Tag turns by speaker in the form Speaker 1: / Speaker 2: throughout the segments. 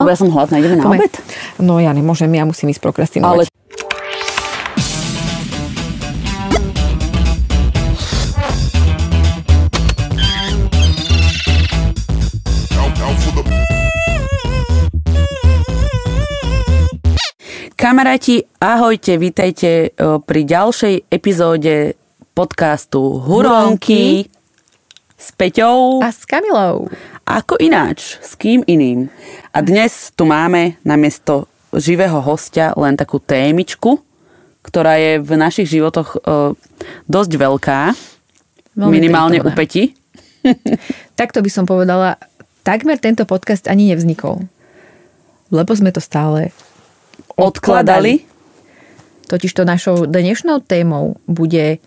Speaker 1: Ja som hladná, ideme na obed?
Speaker 2: No ja nemôžem, ja musím ísť prokrastinovať. Ale...
Speaker 1: Kamaráti, ahojte, vítajte pri ďalšej epizóde podcastu Huronky s Peťou
Speaker 2: a s Kamilou.
Speaker 1: Ako ináč, s kým iným. A dnes tu máme namiesto živého hostia len takú témičku, ktorá je v našich životoch dosť veľká. Minimálne u Peti.
Speaker 2: Takto by som povedala, takmer tento podcast ani nevznikol. Lebo sme to stále
Speaker 1: odkladali.
Speaker 2: Totižto našou dnešnou témou bude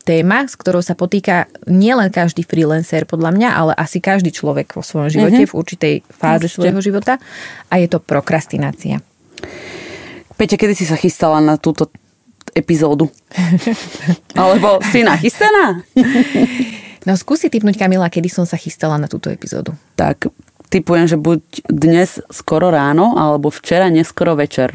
Speaker 2: téma, s ktorou sa potýka nielen každý freelancer, podľa mňa, ale asi každý človek vo svojom živote, v určitej fáze svojho života. A je to prokrastinácia.
Speaker 1: Peťa, kedy si sa chystala na túto epizódu? Alebo si nachystaná?
Speaker 2: No skúsi tipnúť, Kamila, kedy som sa chystala na túto epizódu.
Speaker 1: Tak tipujem, že buď dnes skoro ráno, alebo včera neskoro večer.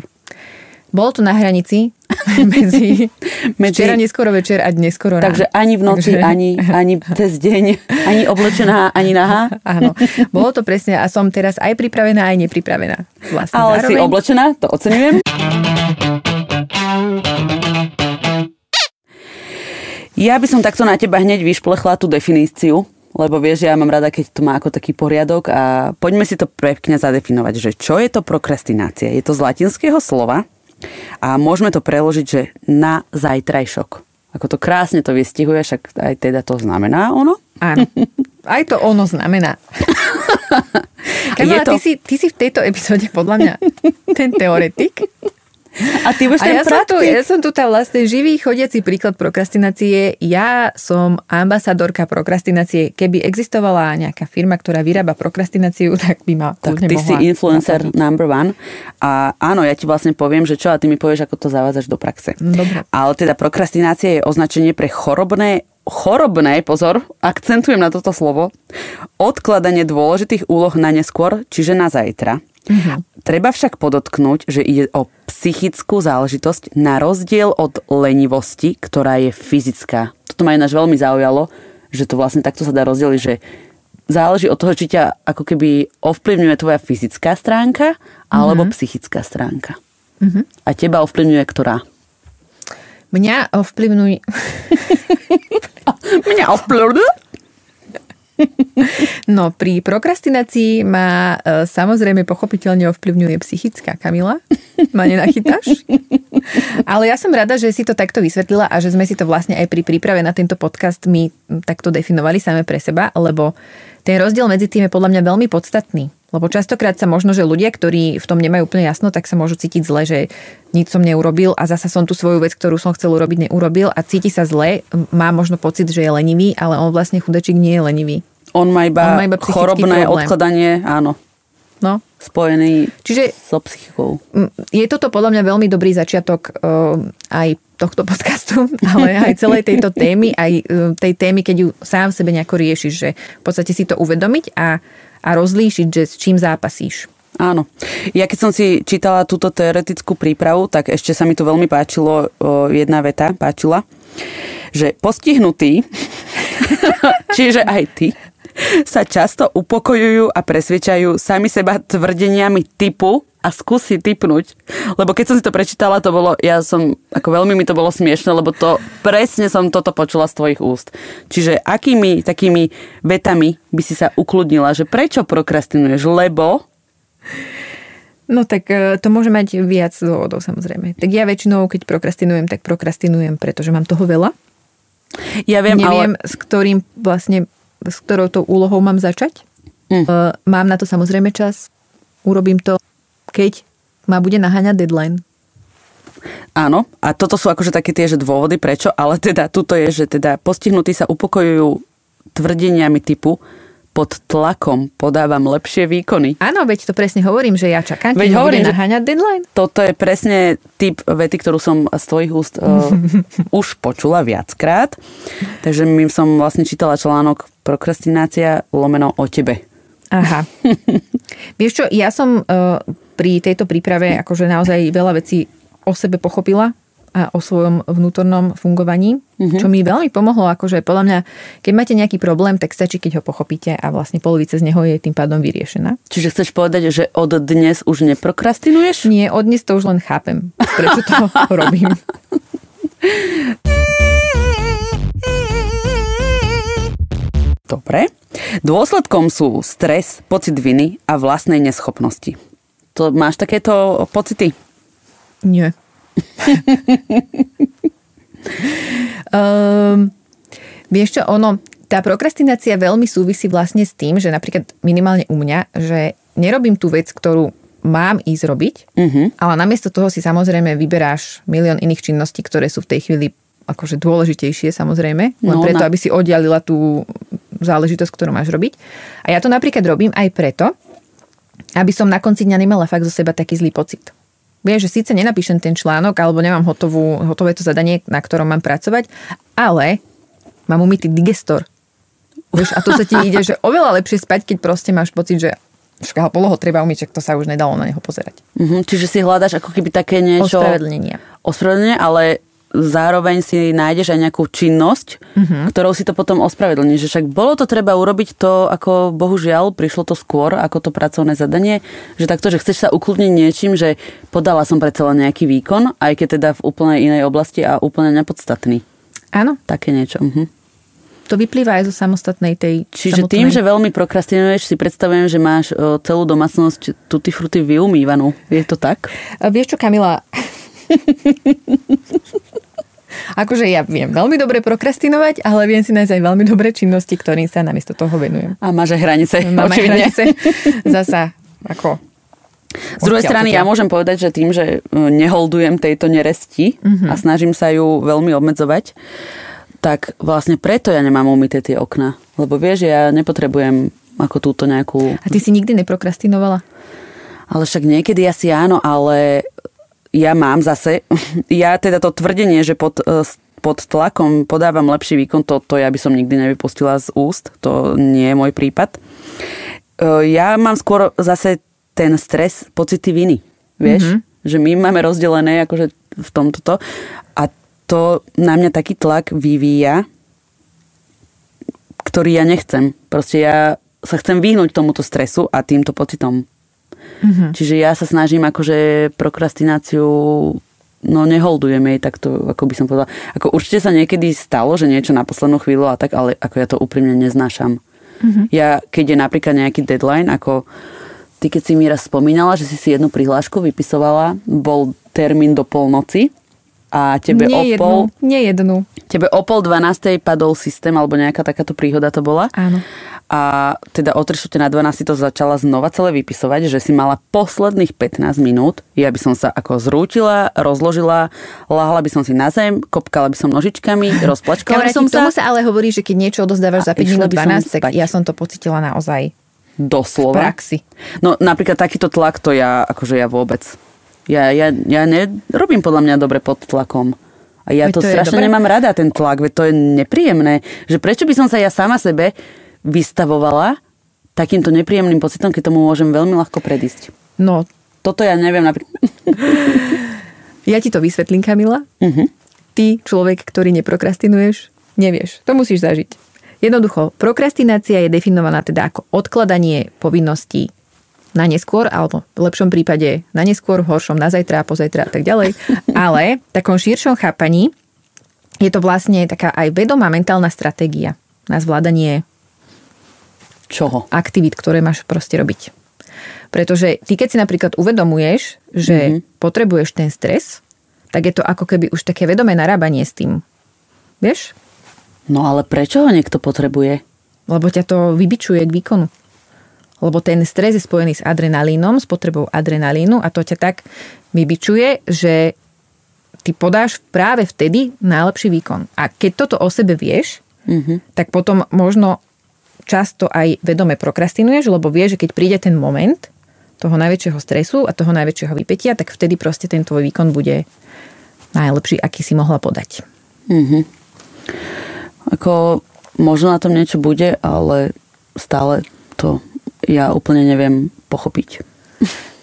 Speaker 2: Bolo to na hranici medzi včera neskoro večer a dnes skoro ráno.
Speaker 1: Takže ani v noci, ani cez deň, ani oblečená, ani nahá.
Speaker 2: Áno, bolo to presne a som teraz aj pripravená, aj nepripravená. Vlastne
Speaker 1: ale zároveň si oblečená, to oceňujem. Ja by som takto na teba hneď vyšplechla tú definíciu, lebo vieš, ja mám rada, keď to má ako taký poriadok a poďme si to pekne zadefinovať, že čo je to prokrastinácia? Je to z latinského slova a môžeme to preložiť, že na zajtrajšok. Ako to krásne to vystihuje, však aj teda to znamená ono?
Speaker 2: Áno, aj to ono znamená. Kamila, to... ty si v tejto epizóde podľa mňa ten teoretik.
Speaker 1: A ty budeš ten praktik.
Speaker 2: Ja som tu tá vlastne živý chodiaci príklad prokrastinácie. Ja som ambasadorka prokrastinácie. Keby existovala nejaká firma, ktorá vyrába prokrastináciu, tak by ma
Speaker 1: tak ty si influencer number one. A áno, ja ti vlastne poviem, že čo, a ty mi povieš, ako to zavádzaš do praxe.
Speaker 2: Dobre.
Speaker 1: Ale teda prokrastinácia je označenie pre chorobné, pozor, akcentujem na toto slovo, odkladanie dôležitých úloh na neskôr, čiže na zajtra. Treba však podotknúť, že ide o psychickú záležitosť na rozdiel od lenivosti, ktorá je fyzická. Toto ma ináč veľmi zaujalo, že to vlastne takto sa dá rozdeliť, že záleží od toho, či ťa ako keby ovplyvňuje tvoja fyzická stránka alebo psychická stránka. A teba ovplyvňuje ktorá?
Speaker 2: Mňa ovplyvňuje... No, pri prokrastinácii ma samozrejme pochopiteľne ovplyvňuje psychická. Kamila, ma nenachytáš? Ale ja som rada, že si to takto vysvetlila a že sme si to vlastne aj pri príprave na tento podcast my takto definovali same pre seba, lebo ten rozdiel medzi tým je podľa mňa veľmi podstatný. Lebo častokrát sa možno, že ľudia, ktorí v tom nemajú úplne jasno, tak sa môžu cítiť zle, že nič som neurobil a zasa som tú svoju vec, ktorú som chcel urobiť, neurobil a cíti sa zle, má možno pocit, že je lenivý, ale on vlastne chudečík nie je lenivý.
Speaker 1: On má iba chorobné problém. Odkladanie, áno.
Speaker 2: No.
Speaker 1: Spojený so psychikou.
Speaker 2: Je toto podľa mňa veľmi dobrý začiatok aj tohto podcastu, ale aj celej tejto témy, aj tej témy, keď ju sám sebe nejako riešiš, že v podstate si to uvedomiť a rozlíšiť, že s čím zápasíš.
Speaker 1: Áno. Ja keď som si čítala túto teoretickú prípravu, tak ešte sa mi tu veľmi páčila, že postihnutí, čiže aj ty, sa často upokojujú a presvedčajú sami seba tvrdeniami typu a skúsi tipnúť. Lebo keď som si to prečítala, to bolo, ako veľmi mi to bolo smiešne, lebo to presne som toto počula z tvojich úst. Čiže akými takými vetami by si sa ukludnila, že prečo prokrastinuješ? Lebo...
Speaker 2: No tak to môže mať viac dôvodov, samozrejme. Tak ja väčšinou, keď prokrastinujem, tak prokrastinujem, pretože mám toho veľa.
Speaker 1: Ja viem,
Speaker 2: neviem, s ktorou tou úlohou mám začať. Mám na to samozrejme čas. Urobím to, keď ma bude naháňať deadline.
Speaker 1: Áno, a toto sú akože také tie, že dôvody prečo, ale teda tuto je, že teda postihnutí sa upokojujú tvrdeniami typu pod tlakom podávam lepšie výkony.
Speaker 2: Áno, veď to presne hovorím, že ja čakám, keď ma bude naháňať deadline.
Speaker 1: Toto je presne typ vety, ktorú som z tvojich úst už počula viackrát. Takže som vlastne čítala článok Prokrastinácia / o tebe.
Speaker 2: Aha. Vieš čo, ja som pri tejto príprave akože naozaj veľa vecí o sebe pochopila a o svojom vnútornom fungovaní, čo mi veľmi pomohlo, akože podľa mňa, keď máte nejaký problém, tak stačí, keď ho pochopíte a vlastne polovica z neho je tým pádom vyriešená.
Speaker 1: Čiže chceš povedať, že od dnes už neprokrastinuješ?
Speaker 2: Nie, od dnes to už len chápem, prečo to robím.
Speaker 1: Dobre. Dôsledkom sú stres, pocit viny a vlastnej neschopnosti. To máš takéto pocity?
Speaker 2: Nie. Vieš čo, tá prokrastinácia veľmi súvisí vlastne s tým, že napríklad minimálne u mňa, že nerobím tú vec, ktorú mám ísť robiť, ale namiesto toho si samozrejme vyberáš milión iných činností, ktoré sú v tej chvíli akože dôležitejšie samozrejme, len preto, aby si oddialila tú záležitosť, ktorú máš robiť. A ja to napríklad robím aj preto, aby som na konci dňa nemala fakt zo seba taký zlý pocit. Vieš, že síce nenapíšem ten článok, alebo nemám hotové to zadanie, na ktorom mám pracovať, ale mám umytý digestor. Vieš, a to sa ti ide, že oveľa lepšie spať, keď proste máš pocit, že poloho treba umyť, to sa už nedalo na neho pozerať.
Speaker 1: Čiže si hľadaš ako keby také niečo... Ospravedlnenie, ale zároveň si nájdeš aj nejakú činnosť, ktorou si to potom ospravedlníš. Že však bolo to treba urobiť to, ako bohužiaľ prišlo to skôr, ako to pracovné zadanie, že takto, že chceš sa ukludniť niečím, že podala som predsa len nejaký výkon, aj keď teda v úplne inej oblasti a úplne nepodstatný.
Speaker 2: Áno.
Speaker 1: Také niečo.
Speaker 2: To vyplýva aj zo samostatnej tej...
Speaker 1: Čiže tým, že veľmi prokrastinuješ, si predstavujem, že máš celú domácnosť tutti frutti vyumývanú. Je to tak?
Speaker 2: Vieš čo, Kamila... Akože ja viem veľmi dobre prokrastinovať, ale viem si nájsť aj veľmi dobré činnosti, ktorým sa namiesto toho venujem.
Speaker 1: A máš aj hranice.
Speaker 2: Mám aj hranice. Zasa ako...
Speaker 1: Z druhej strany ja môžem povedať, že tým, že neholdujem tejto neresti a snažím sa ju veľmi obmedzovať, tak vlastne preto ja nemám umyté tie okná. Lebo vieš, ja nepotrebujem ako túto nejakú...
Speaker 2: A ty si nikdy neprokrastinovala?
Speaker 1: Ale však niekedy asi áno, ale... Ja mám zase, ja teda to tvrdenie, že pod tlakom podávam lepší výkon, to ja by som nikdy nevypustila z úst, to nie je môj prípad. Ja mám skôr zase ten stres, pocity viny, vieš? Že my máme rozdelené akože v tomto a to na mňa taký tlak vyvíja, ktorý ja nechcem. Proste ja sa chcem vyhnúť tomuto stresu a týmto pocitom. Čiže ja sa snažím akože prokrastináciu neholdujem jej, tak to ako by som povedala. Ako určite sa niekedy stalo, že niečo na poslednú chvíľu a tak, ale ako ja to úprimne neznášam. Ja, keď je napríklad nejaký deadline, ako ty, keď si mi raz spomínala, že si jednu prihlášku vypisovala, bol termín do polnoci a tebe
Speaker 2: Nie jednu.
Speaker 1: Tebe o 11:30 padol systém, alebo nejaká takáto príhoda to bola.
Speaker 2: Áno.
Speaker 1: A teda o 3:15 na 12 to začala znova celé vypisovať, že si mala posledných 15 minút. Ja by som sa ako zrútila, rozložila, láhla by som si na zem, kopkala by som nožičkami, rozplačkala by som sa.
Speaker 2: Tomu sa ale hovorí, že keď niečo odozdávaš za 5 minút 12, tak ja som to pocítila naozaj
Speaker 1: doslova.
Speaker 2: V praxi.
Speaker 1: No napríklad takýto tlak to ja vôbec. Ja nerobím podľa mňa dobre pod tlakom. A ja to strašne nemám rada, ten tlak, veď to je nepríjemné. Že prečo by som sa ja sama sebe vystavovala takýmto nepríjemným pocitom, keď tomu môžem veľmi ľahko predísť.
Speaker 2: No.
Speaker 1: Toto ja neviem napríklad.
Speaker 2: Ja ti to vysvetlím, Kamila. Ty, človek, ktorý neprokrastinuješ, nevieš. To musíš zažiť. Jednoducho, prokrastinácia je definovaná teda ako odkladanie povinností na neskôr, alebo v lepšom prípade na neskôr, v horšom na zajtra, pozajtra a tak ďalej. Ale v takom širšom chápaní je to vlastne taká aj vedomá mentálna stratégia na zvládanie
Speaker 1: čoho?
Speaker 2: Aktivít, ktoré máš proste robiť. Pretože ty, keď si napríklad uvedomuješ, že potrebuješ ten stres, tak je to ako keby už také vedomé narábanie s tým. Vieš?
Speaker 1: No ale prečo ho niekto potrebuje?
Speaker 2: Lebo ťa to vybičuje k výkonu. Lebo ten stres je spojený s adrenalínom, s potrebou adrenalínu a to ťa tak vybičuje, že ty podáš práve vtedy najlepší výkon. A keď toto o sebe vieš, tak potom možno často aj vedome prokrastinuješ, lebo vieš, že keď príde ten moment toho najväčšieho stresu a toho najväčšieho vypätia, tak vtedy proste ten tvoj výkon bude najlepší, aký si mohla podať.
Speaker 1: Ako možno na tom niečo bude, ale stále to ja úplne neviem pochopiť.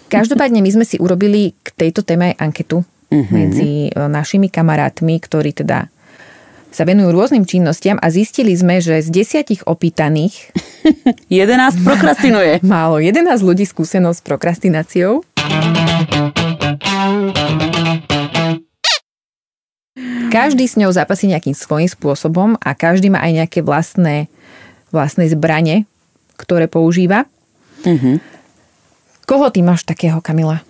Speaker 2: Každopádne my sme si urobili k tejto téme aj anketu medzi našimi kamarátmi, ktorí teda sa venujú rôznym činnostiam a zistili sme, že z 10 opýtaných
Speaker 1: 11 prokrastinuje.
Speaker 2: Málo 11 ľudí skúsenosť s prokrastináciou. Každý s ňou zápasí nejakým svojím spôsobom a každý má aj nejaké vlastné zbrane, ktoré používa. Koho ty máš takého, Kamila?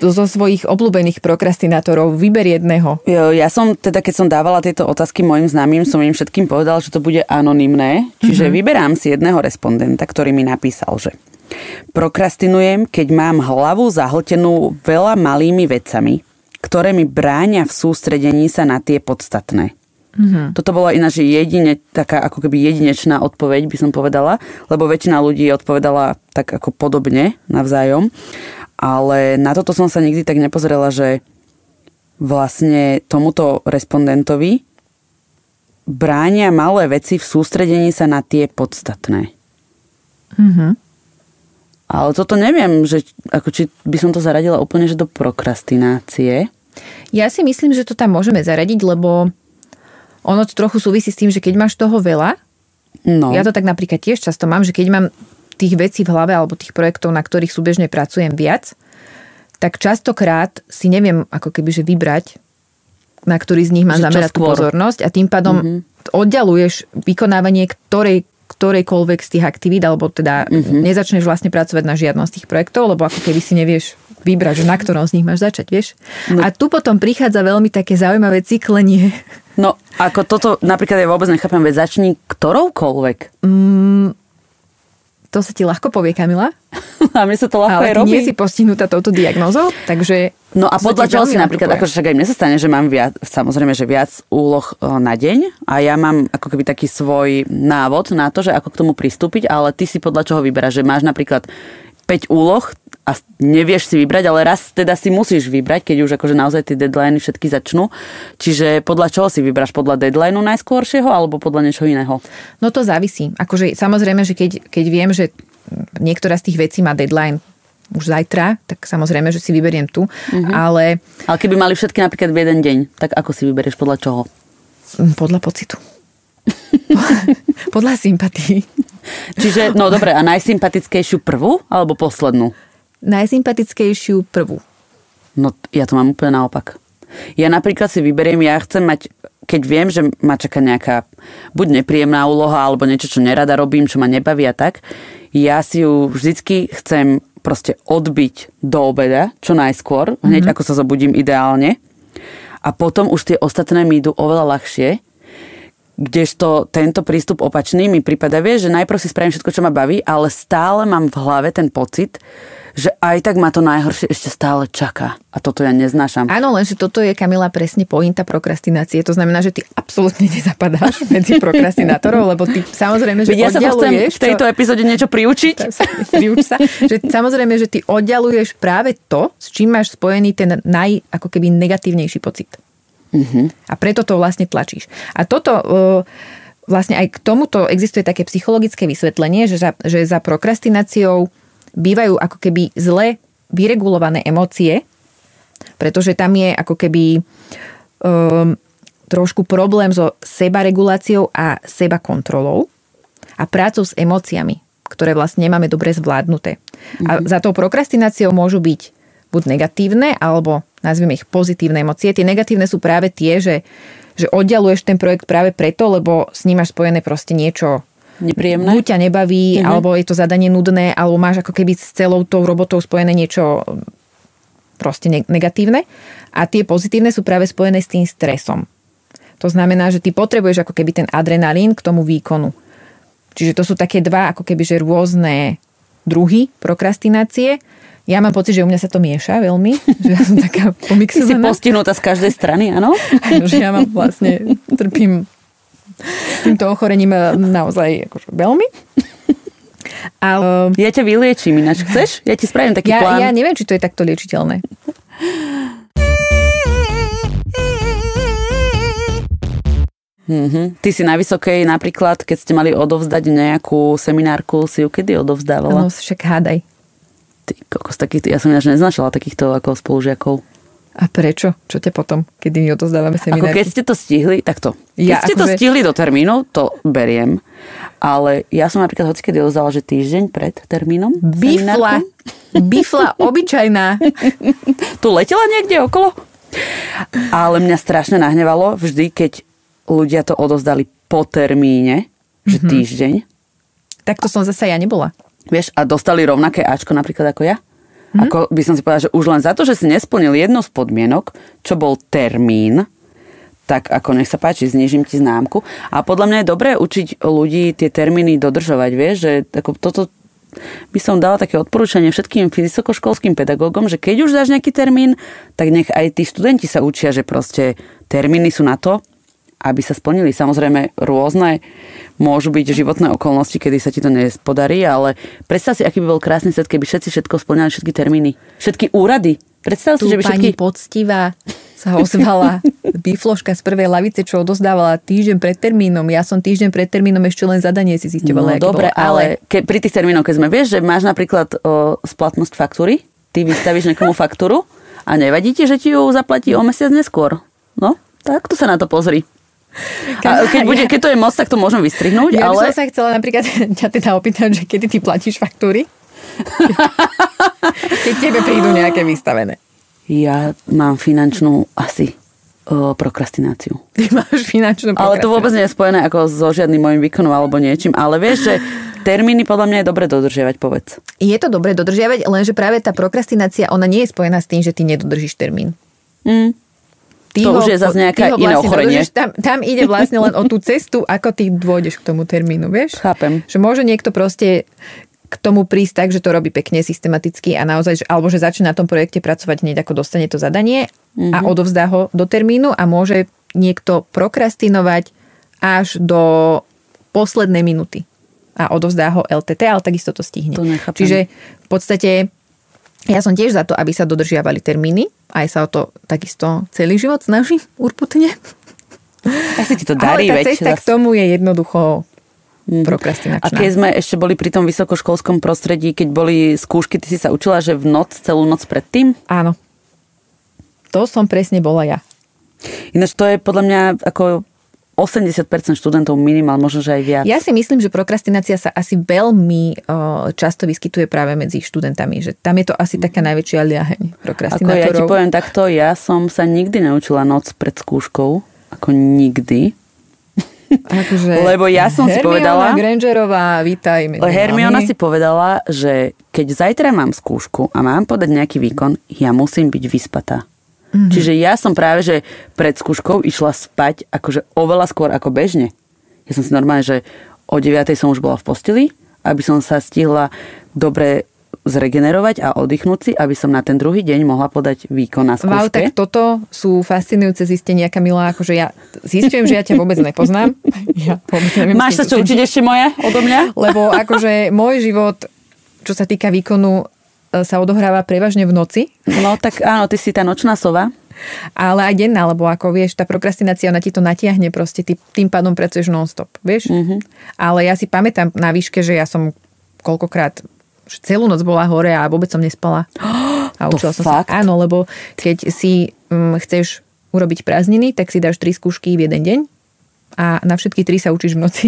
Speaker 2: Zo svojich obľúbených prokrastinátorov vyber jedného.
Speaker 1: Ja som teda, keď som dávala tieto otázky mojim známym, som im všetkým povedala, že to bude anonymné. Čiže vyberám si jedného respondenta, ktorý mi napísal, že prokrastinujem, keď mám hlavu zahltenú veľa malými vecami, ktoré mi bráňa v sústredení sa na tie podstatné. Toto bola ináč taká ako keby jedinečná odpoveď, by som povedala, lebo väčšina ľudí odpovedala tak ako podobne navzájom. Ale na toto som sa nikdy tak nepozrela, že vlastne tomuto respondentovi bránia malé veci v sústredení sa na tie podstatné. Ale toto neviem, že ako či by som to zaradila úplne že do prokrastinácie.
Speaker 2: Ja si myslím, že to tam môžeme zaradiť, lebo ono to trochu súvisí s tým, že keď máš toho veľa, ja to tak napríklad tiež často mám, že keď mám tých vecí v hlave alebo tých projektov, na ktorých súbežne pracujem viac, tak častokrát si neviem ako keby, že vybrať, na ktorý z nich mám zamerať tú pozornosť a tým pádom oddialuješ vykonávanie ktorejkoľvek z tých aktivít, alebo teda nezačneš vlastne pracovať na žiadnom z tých projektov, lebo ako keby si nevieš vybrať, že na ktorom z nich máš začať, vieš? A tu potom prichádza veľmi také zaujímavé cyklenie.
Speaker 1: No, ako toto napríklad ja vôbec nechápem, veď začni ktoroukoľvek.
Speaker 2: To sa ti ľahko povie, Kamila.
Speaker 1: A mne sa to ľahko
Speaker 2: aj robí. Ale ty nie si postihnutá touto diagnózou, takže...
Speaker 1: No a podľa čoho si napríklad, akože však aj mne sa stane, že mám viac, samozrejme, že viac úloh na deň a ja mám ako keby taký svoj návod na to, že ako k tomu pristúpiť, ale ty si podľa čoho vyberáš, že máš napríklad 5 úloh a nevieš si vybrať, ale raz teda si musíš vybrať, keď už akože naozaj tie deadliny všetky začnú. Čiže podľa čoho si vyberáš? Podľa deadlineu najskôršieho alebo podľa niečoho iného?
Speaker 2: No to závisí. Akože samozrejme, že keď viem, že niektorá z tých vecí má deadline už zajtra, tak samozrejme, že si vyberiem tu. Ale
Speaker 1: keby mali všetky napríklad v jeden deň, tak ako si vyberieš? Podľa čoho?
Speaker 2: Podľa pocitu. Podľa sympatí.
Speaker 1: Čiže, no dobre, a najsympatickejšiu prvú alebo poslednú?
Speaker 2: Najsympatickejšiu prvú.
Speaker 1: No ja to mám úplne naopak. Ja napríklad si vyberiem, ja chcem mať, keď viem, že ma čaká nejaká buď nepríjemná úloha, alebo niečo, čo nerada robím, čo ma nebaví a tak, ja si ju vždycky chcem proste odbiť do obeda, čo najskôr, hneď ako sa zobudím ideálne. A potom už tie ostatné mi idú oveľa ľahšie, kdežto tento prístup opačný mi prípada, vieš, že najprv si spravím všetko, čo ma baví, ale stále mám v hlave ten pocit, že aj tak ma to najhoršie ešte stále čaká. A toto ja neznášam.
Speaker 2: Áno, lenže toto je, Kamila, presne pointa prokrastinácie. To znamená, že ty absolútne nezapadáš medzi prokrastinátorov, lebo ty samozrejme, že
Speaker 1: ja
Speaker 2: oddialuješ...
Speaker 1: Ja sa v tejto epizóde niečo priučiť.
Speaker 2: Priuč sa. Že samozrejme, že ty oddialuješ práve to, s čím máš spojený ten ako keby negatívnejší pocit. A preto to vlastne tlačíš. A toto... vlastne aj k tomuto existuje také psychologické vysvetlenie, že za prokrastináciou bývajú ako keby zle vyregulované emócie, pretože tam je ako keby trošku problém so sebareguláciou a sebakontrolou a prácou s emóciami, ktoré vlastne nemáme dobre zvládnuté. A za tou prokrastináciou môžu byť buď negatívne, alebo nazvime ich pozitívne emócie. Tie negatívne sú práve tie, že oddialuješ ten projekt práve preto, lebo s ním máš spojené proste niečo
Speaker 1: nepríjemné.
Speaker 2: Buď ťa nebaví, alebo je to zadanie nudné, alebo máš ako keby s celou tou robotou spojené niečo proste negatívne. A tie pozitívne sú práve spojené s tým stresom. To znamená, že ty potrebuješ ako keby ten adrenalín k tomu výkonu. Čiže to sú také dva ako keby že rôzne druhy prokrastinácie. Ja mám pocit, že u mňa sa to mieša veľmi. Že ja som taká pomixovaná.
Speaker 1: Ty si postihnutá z každej strany, áno?
Speaker 2: Že ja mám vlastne, trpím týmto ochorením naozaj akože veľmi.
Speaker 1: Ja ťa vyliečím ináč. Chceš? Ja ti spravím taký plán.
Speaker 2: Ja neviem, či to je takto liečiteľné.
Speaker 1: Ty si na Vysokej napríklad, keď ste mali odovzdať nejakú seminárku, si ju kedy odovzdávala?
Speaker 2: No, však hádaj.
Speaker 1: Ty kokos, ja som ináč neznašala takýchto ako spolužiakov.
Speaker 2: A prečo? Čo ťa potom, kedy my odozdávame seminárku?
Speaker 1: Ako keď ste to stihli, takto. Keď ste to stihli do termínu, to beriem. Ale ja som napríklad hocikedy odozdala, že týždeň pred termínom.
Speaker 2: Bifla obyčajná.
Speaker 1: Tu letela niekde okolo? Ale mňa strašne nahnevalo vždy, keď ľudia to odozdali po termíne, že týždeň.
Speaker 2: Tak to som zasa ja nebola.
Speaker 1: Vieš, a dostali rovnaké Ačko napríklad ako ja. Ako by som si povedala, že už len za to, že si nesplnil jednu z podmienok, čo bol termín, tak ako nech sa páči, znížim ti známku. A podľa mňa je dobré učiť ľudí tie termíny dodržovať, vieš, že ako toto by som dala také odporúčanie všetkým vysokoškolským pedagógom, že keď už dáš nejaký termín, tak nech aj tí študenti sa učia, že proste termíny sú na to, aby sa splnili. Samozrejme rôzne môžu byť životné okolnosti, kedy sa ti to nepodarí, ale predstav si, aký by bol krásny svet, keby všetci všetko splňali, všetky termíny, všetky úrady. Predstav si, že by
Speaker 2: pani poctivá sa ozvala bifloška z prvej lavice, čo odozdávala týždeň pred termínom. Ja som týždeň pred termínom ešte len zadanie si zisťovala.
Speaker 1: No dobre, ale pri tých termínoch, keď sme, vieš, že máš napríklad splatnosť faktúry, ty vystavíš niekomu faktúru a nevadí ti, že ti ju zaplatí o mesiac neskôr. No, tak tu sa na to pozri. A keď to je moc, tak to môžem vystrihnúť.
Speaker 2: Ja by som sa chcela napríklad ťa teda opýtať, že kedy ty platíš faktúry? Keď tebe prídu nejaké vystavené.
Speaker 1: Ja mám finančnú asi prokrastináciu.
Speaker 2: Ty máš finančnú prokrastináciu.
Speaker 1: Ale to vôbec nie je spojené ako so žiadnym môjim výkonom alebo niečím. Ale vieš, že termíny podľa mňa je dobre dodržiavať, povedz. Je
Speaker 2: to dobre dodržiavať, lenže práve tá prokrastinácia, ona nie je spojená s tým, že ty nedodržíš termín.
Speaker 1: To už je zase nejaké iné ochorenie.
Speaker 2: Tam ide vlastne len o tú cestu, ako ty dôjdeš k tomu termínu, vieš?
Speaker 1: Chápem.
Speaker 2: Že môže niekto proste k tomu prísť tak, že to robí pekne, systematicky a naozaj, alebo že začne na tom projekte pracovať hneď ako dostane to zadanie a odovzdá ho do termínu a môže niekto prokrastinovať až do poslednej minuty a odovzdá ho LTT, ale takisto to stihne.
Speaker 1: To nechápem.
Speaker 2: Čiže v podstate ja som tiež za to, aby sa dodržiavali termíny. Aj sa o to takisto celý život snažím urputne.
Speaker 1: Asi ti to darí,
Speaker 2: ale tá cesta k tomu je jednoducho prokrastinačná.
Speaker 1: A keď sme ešte boli pri tom vysokoškolskom prostredí, keď boli skúšky, ty si sa učila, že celú noc predtým?
Speaker 2: Áno. To som presne bola ja.
Speaker 1: Ináč to je podľa mňa ako 80% študentov minimál, možno, že aj viac.
Speaker 2: Ja si myslím, že prokrastinácia sa asi veľmi často vyskytuje práve medzi študentami, že tam je to asi taká najväčšia liaheň prokrastinátorov.
Speaker 1: Ako ja ti poviem takto, ja som sa nikdy naučila noc pred skúškou, ako nikdy.
Speaker 2: Akože
Speaker 1: lebo ja som si povedala...
Speaker 2: Hermiona Grangerová, vítaj medzi nami.
Speaker 1: Hermiona si povedala, že keď zajtra mám skúšku a mám podať nejaký výkon, ja musím byť vyspatá. Čiže ja som práve, že pred skúškou išla spať akože oveľa skôr ako bežne. Ja som si normálne, že o 9:00 som už bola v posteli, aby som sa stihla dobre zregenerovať a oddychnúť si, aby som na ten druhý deň mohla podať výkon na skúške.
Speaker 2: Wow, tak toto sú fascinujúce zistenia, Kamila, akože ja zistujem, že ja ťa vôbec nepoznám. Ja vôbec neviem,
Speaker 1: máš sa čo učiť ešte moje odo mňa?
Speaker 2: Lebo akože môj život, čo sa týka výkonu, sa odohráva prevažne v noci.
Speaker 1: No tak áno, ty si tá nočná sova.
Speaker 2: Ale aj denná, lebo ako vieš, tá prokrastinácia, ona ti to natiahne proste, ty tým pádom pracuješ non-stop, vieš? Ale ja si pamätám na výške, že ja som koľkokrát celú noc bola hore a vôbec som nespala. A učila som
Speaker 1: fakt?
Speaker 2: Áno, lebo keď si chceš urobiť prázdniny, tak si dáš 3 skúšky v jeden deň a na všetky 3 sa učíš v noci.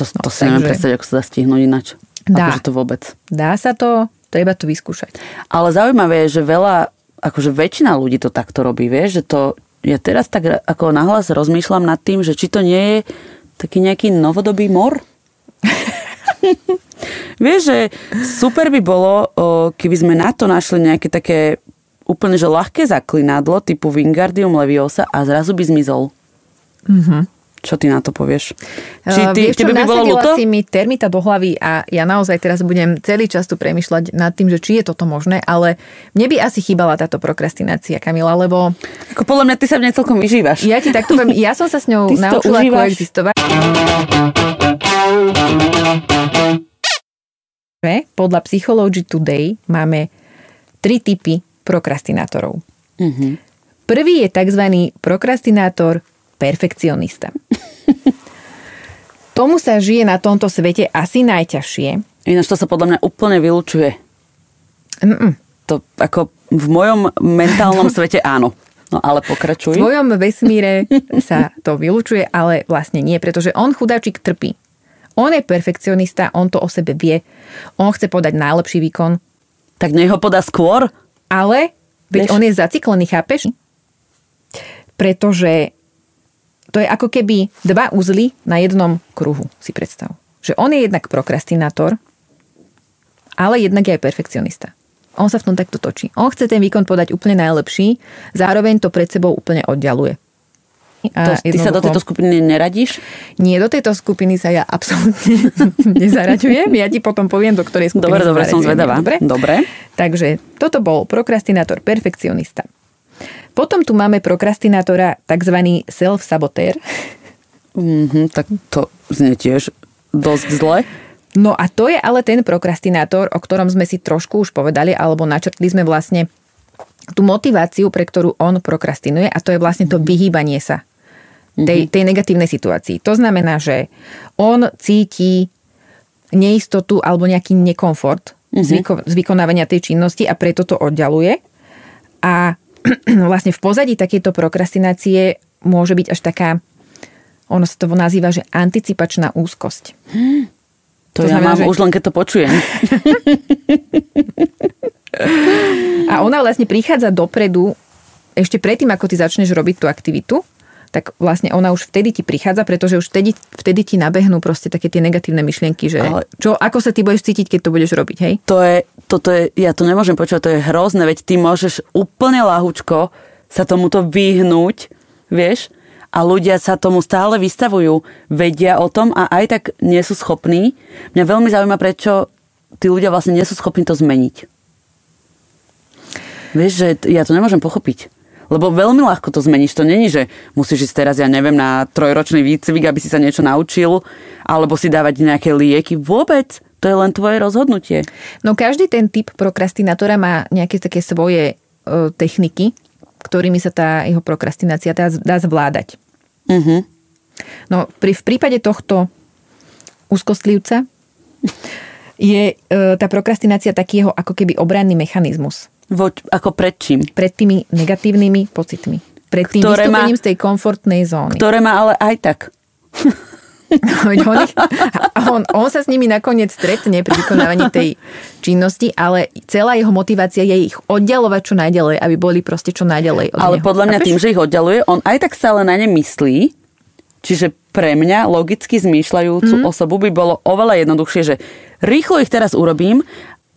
Speaker 1: To si neviem predstaviť, ako sa dá stihnúť ináč. Akože to vôbec.
Speaker 2: Dá sa to, treba to vyskúšať.
Speaker 1: Ale zaujímavé je, že akože väčšina ľudí to takto robí, vieš, že to, ja teraz tak ako nahlas rozmýšľam nad tým, že či to nie je taký nejaký novodobý mor? Vieš, že super by bolo, keby sme na to našli nejaké také úplne, že ľahké zaklinadlo typu Wingardium Leviosa a zrazu by zmizol. Čo ty na to povieš?
Speaker 2: Vieš čo, nasadila si mi termita do hlavy a ja naozaj teraz budem celý čas tu premýšľať nad tým, že či je toto možné, ale mne by asi chýbala táto prokrastinácia, Kamila, lebo...
Speaker 1: Ako podľa mňa ty sa v nej celkom vyžívaš.
Speaker 2: Ja ti takto poviem, ja som sa s ňou naučila koexistovať. Podľa Psychology Today máme 3 typy prokrastinátorov. Prvý je tzv. Prokrastinátor perfekcionista. Tomu sa žije na tomto svete asi najťažšie.
Speaker 1: Ináč to sa podľa mňa úplne vylučuje. To ako v mojom mentálnom svete áno. No ale pokračuj.
Speaker 2: V svojom vesmíre sa to vylučuje, ale vlastne nie, pretože on chudáčik trpí. On je perfekcionista, on to o sebe vie. On chce podať najlepší výkon.
Speaker 1: Tak nech ho podá skôr.
Speaker 2: Ale veď on je zaciklený, chápeš? Pretože to je ako keby dva uzly na jednom kruhu, si predstav. Že on je jednak prokrastinátor, ale jednak je aj perfekcionista. On sa v tom takto točí. On chce ten výkon podať úplne najlepší, zároveň to pred sebou úplne oddialuje.
Speaker 1: Ty sa do tejto skupiny neradíš?
Speaker 2: Nie, do tejto skupiny sa ja absolútne nezaraďujem. Ja ti potom poviem, do ktorej skupiny
Speaker 1: Dobre, som zvedavá. Dobre.
Speaker 2: Takže toto bol prokrastinátor, perfekcionista. Potom tu máme prokrastinátora, takzvaný self-sabotér.
Speaker 1: Tak to znie tiež dosť zle.
Speaker 2: No a to je ale ten prokrastinátor, o ktorom sme si trošku už povedali, alebo načrtli sme vlastne tú motiváciu, pre ktorú on prokrastinuje, a to je vlastne to vyhýbanie sa tej negatívnej situácii. To znamená, že on cíti neistotu alebo nejaký nekomfort z vykonávania tej činnosti a preto to oddialuje. A vlastne v pozadí takéto prokrastinácie môže byť až taká, ono sa to nazýva, že anticipačná úzkosť.
Speaker 1: To ja znamená, mám už len keď to počujem.
Speaker 2: A ona vlastne prichádza dopredu, ešte predtým, ako ty začneš robiť tú aktivitu, tak vlastne ona už vtedy ti prichádza, pretože už vtedy ti nabehnú proste také tie negatívne myšlienky, že ako sa ty budeš cítiť, keď to budeš robiť, hej?
Speaker 1: Toto je, ja to nemôžem počúvať, to je hrozné, veď ty môžeš úplne ľahučko sa tomuto vyhnúť, vieš? A ľudia sa tomu stále vystavujú, vedia o tom a aj tak nie sú schopní. Mňa veľmi zaujíma, prečo tí ľudia vlastne nie sú schopní to zmeniť. Vieš, že ja to nemôžem pochopiť. Lebo veľmi ľahko to zmeníš. To není, že musíš ísť teraz, ja neviem, na 3-ročný výcvik, aby si sa niečo naučil, alebo si dávať nejaké lieky. Vôbec. To je len tvoje rozhodnutie.
Speaker 2: No každý ten typ prokrastinátora má nejaké také svoje techniky, ktorými sa tá jeho prokrastinácia dá zvládať. No v prípade tohto úzkostlivca je tá prokrastinácia taký jeho ako keby obranný mechanizmus.
Speaker 1: Ako pred čím?
Speaker 2: Pred tými negatívnymi pocitmi. Pred tým vystúpením z tej komfortnej zóny.
Speaker 1: Ktoré má ale aj tak.
Speaker 2: On sa s nimi nakoniec stretne pri vykonávaní tej činnosti, ale celá jeho motivácia je ich oddialovať čo najďalej, aby boli proste čo najďalej od
Speaker 1: ale
Speaker 2: neho.
Speaker 1: Podľa mňa tým, že ich oddialuje, on aj tak stále na ne myslí, čiže pre mňa logicky zmýšľajúcu osobu by bolo oveľa jednoduchšie, že rýchlo ich teraz urobím